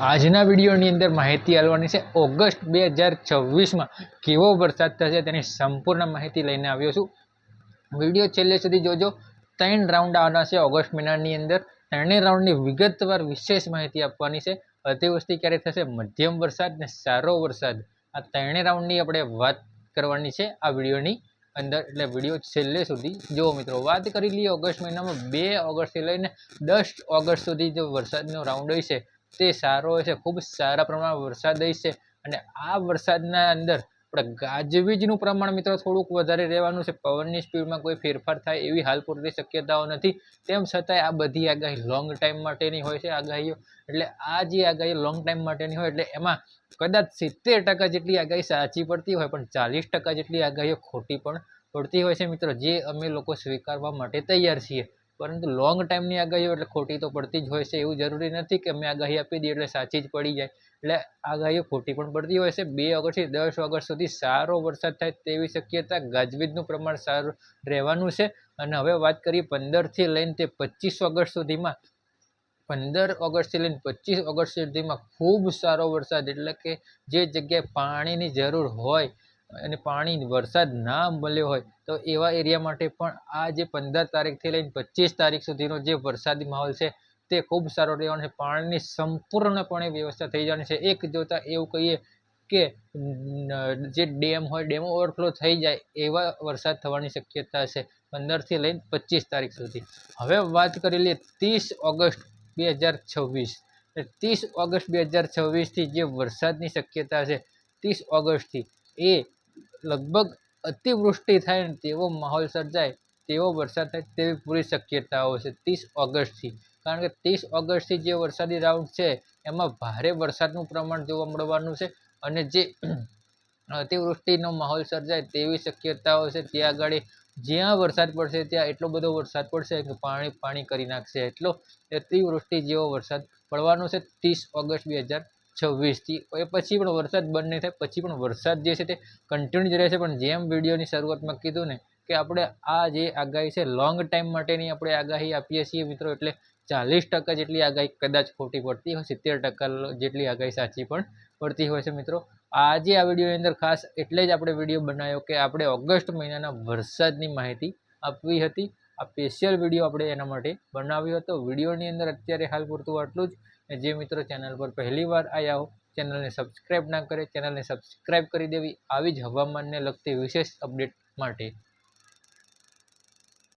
આજના વિડીયોની અંદર માહિતી આપવાની છે ઓગસ્ટ 2026માં કેવો વરસાદ થશે તેની સંપૂર્ણ માહિતી લઈને આવ્યો છું। વિડીયો છેલ્લે સુધી જોજો। 3 રાઉન્ડ આવવાના છે ઓગસ્ટ મહિનાની અંદર। ત્રણેય રાઉન્ડની વિગતવાર વિશેષ માહિતી આપવાની છે। અતિવૃષ્ટિ ક્યારે થશે, મધ્યમ વરસાદ ને સારો વરસાદ, આ ત્રણેય રાઉન્ડની આપણે વાત કરવાની છે આ વિડીયોની અંદર, એટલે વિડીયો છેલ્લે સુધી જો મિત્રો। વાત કરી લઈએ ઓગસ્ટ મહિનામાં 2 ઓગસ્ટથી લઈને 10 ઓગસ્ટ સુધી જો વરસાદનો રાઉન્ડ હોય છે તે સારો હોય છે, ખૂબ સારા પ્રમાણમાં વરસાદ હોય છે। અને આ વરસાદના અંદર આપણે ગાજવીજનું પ્રમાણ મિત્રો થોડુંક વધારે રહેવાનું છે। પવનની સ્પીડમાં કોઈ ફેરફાર થાય એવી હાલ પૂરતી શક્યતાઓ નથી। તેમ છતાંય આ બધી આગાહી લોંગ ટાઈમ માટેની હોય છે આગાહીઓ, એટલે આ જે આગાહી લોંગ ટાઈમ માટેની હોય એટલે એમાં કદાચ 70% જેટલી આગાહી સાચી પડતી હોય, પણ 40% જેટલી આગાહીઓ ખોટી પણ પડતી હોય છે મિત્રો, જે અમે લોકો સ્વીકારવા માટે તૈયાર છીએ। પરંતુ લોંગ ટાઈમની આગાહીઓ એટલે ખોટી તો પડતી જ હોય છે, એવું જરૂરી નથી કે અમે આગાહી આપી દઈએ એટલે સાચી જ પડી જાય, એટલે આગાહીઓ ખોટી પણ પડતી હોય છે। 2 ઓગસ્ટથી 10 ઓગસ્ટ સુધી સારો વરસાદ થાય તેવી શક્યતા, ગાજવીજનું પ્રમાણ સારું રહેવાનું છે। અને હવે વાત કરીએ 15થી લઈને તે 25 ઓગસ્ટ સુધીમાં। 15 ઓગસ્ટથી લઈને 25 ઓગસ્ટ સુધીમાં ખૂબ સારો વરસાદ, એટલે કે જે જગ્યાએ પાણીની જરૂર હોય અને પાણી વરસાદ ના મળ્યો હોય તો એવા એરિયા માટે પણ આ જે 15 તારીખથી લઈને 25 તારીખ સુધીનો જે વરસાદી માહોલ છે તે ખૂબ સારો રહેવાનો છે। પાણીની સંપૂર્ણપણે વ્યવસ્થા થઈ જવાની છે। એક જોતા એવું કહીએ કે જે ડેમ હોય ડેમ ઓવરફ્લો થઈ જાય એવા વરસાદ થવાની શક્યતા છે 15થી લઈને 25 તારીખ સુધી। હવે વાત કરી લઈએ 30 ઓગસ્ટ 2026, 30 ઓગસ્ટ 2026થી જે વરસાદની શક્યતા છે 30 ઓગસ્ટથી એ લગભગ અતિવૃષ્ટિ થાય ને તેવો માહોલ સર્જાય, તેવો વરસાદ થાય તેવી પૂરી શક્યતાઓ છે 30 ઓગસ્ટથી। કારણ કે 30 ઓગસ્ટથી જે વરસાદી રાઉન્ડ છે એમાં ભારે વરસાદનું પ્રમાણ જોવા મળવાનું છે, અને જે અતિવૃષ્ટિનો માહોલ સર્જાય તેવી શક્યતાઓ છે। ત્યાં આગળ જ્યાં વરસાદ પડશે ત્યાં એટલો બધો વરસાદ પડશે કે પાણી પાણી કરી નાખશે, એટલો અતિવૃષ્ટિ જેવો વરસાદ પડવાનો છે 30 ઓગસ્ટ 2026થી। એ પછી પણ વરસાદ બંધ નહીં થાય, પછી પણ વરસાદ જે છે તે કન્ટિન્યુ જ રહેશે। પણ જેમ વિડીયોની શરૂઆતમાં કીધું ને કે આપણે આ જે આગાહી છે લોંગ ટાઈમ માટેની આપણે આગાહી આપીએ છીએ મિત્રો, એટલે 40% જેટલી આગાહી કદાચ ખોટી પડતી હોય, 70% જેટલી આગાહી સાચી પણ પડતી હોય છે મિત્રો। આજે આ વિડીયોની અંદર ખાસ એટલે જ આપણે વિડીયો બનાવ્યો કે આપણે ઓગસ્ટ મહિનાના વરસાદની માહિતી આપવી હતી। આ સ્પેશિયલ વિડીયો આપણે એના માટે બનાવ્યો હતો। વિડીયોની અંદર અત્યારે હાલ પૂરતું આટલું જ। જે મિત્રો ચેનલ પર પહેલી વાર આવ્યા હો, ચેનલને સબસ્ક્રાઈબ ના કરે, ચેનલને સબસ્ક્રાઈબ કરી દેવી આવી જ હવામાનને લગતી વિશેષ અપડેટ માટે।